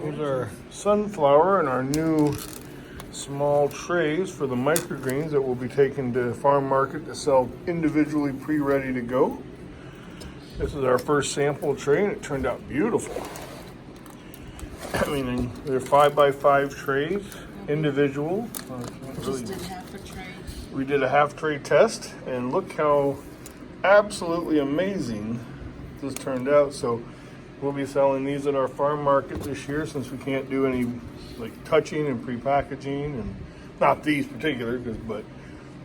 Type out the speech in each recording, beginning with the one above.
Here's our sunflower and our new small trays for the microgreens that will be taken to farm market to sell individually pre-ready to go. This is our first sample tray and it turned out beautiful. I mean, they're 5x5 trays, individual. Just did half a tray. We did a half tray test and look how absolutely amazing this turned out. So we'll be selling these at our farm market this year since we can't do any like touching and pre-packaging, and not these particular, but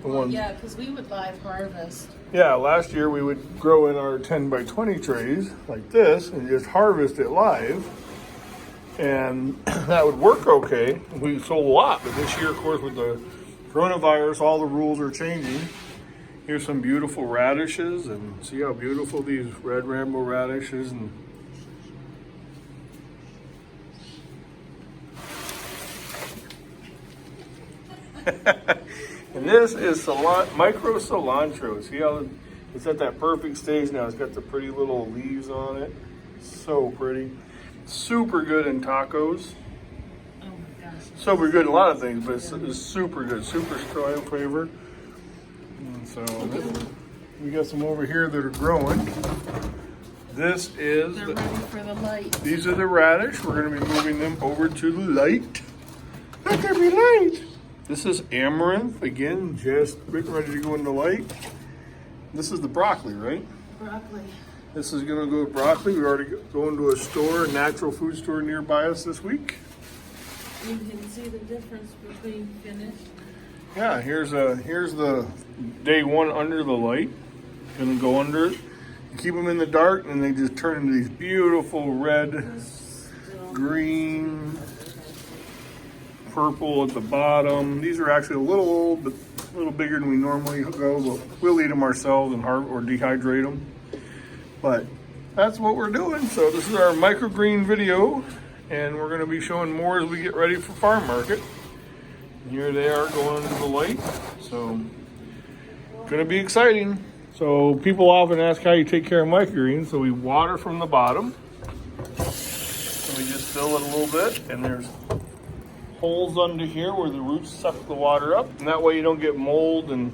the ones. Yeah, because we would live harvest. Yeah, last year we would grow in our 10x20 trays like this and just harvest it live, and that would work okay. We sold a lot, but this year, of course, with the coronavirus, all the rules are changing. Here's some beautiful radishes, and see how beautiful these red rainbow radishes and and this is micro cilantro. See how it's at that perfect stage now. It's got the pretty little leaves on it. So pretty. Super good in tacos. Oh my gosh. Super good in a lot of things, but it's super good. Super strong flavor. And so we got some over here that are growing. This is They're ready for the light. These are the radish. We're going to be moving them over to the light. Let there be light. This is amaranth, again, just ready to go into light. This is the broccoli, right? Broccoli. This is gonna go with broccoli. We're already going to a store, a natural food store nearby us this week. You can see the difference between finished. Yeah, here's the day one under the light. Gonna go under it. You keep them in the dark and they just turn into these beautiful red, green, purple at the bottom. These are actually a little old, but a little bigger than we normally go. But we'll eat them ourselves and or dehydrate them. But that's what we're doing. So this is our microgreen video, and we're going to be showing more as we get ready for farm market. And here they are going into the light. So going to be exciting. So people often ask how you take care of microgreens. So we water from the bottom, and we just fill it a little bit, and there's holes under here where the roots suck the water up, and that way you don't get mold and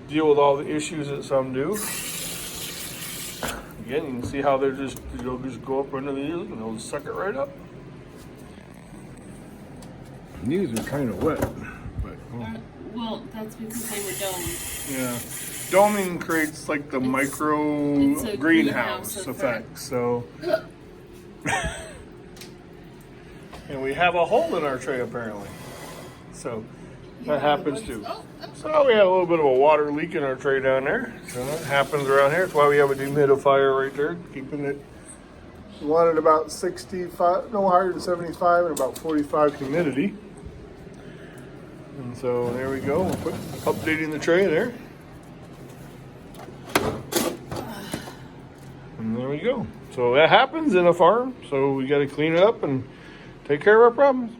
deal with all the issues that some do. Again, you can see how they'll just go up under these and they'll just suck it right up. And these are kind of wet, but well, that's because they were domed. yeah, doming creates like the micro greenhouse effect. So. And we have a hole in our tray apparently. So that happens too. So we had a little bit of a water leak in our tray down there. So that happens around here. That's why we have a dehumidifier right there, keeping it. We want it about 65, no higher than 75 and about 45 humidity. And so there we go. We're updating the tray there. And there we go. So that happens in a farm. So we got to clean it up and take care of our problems.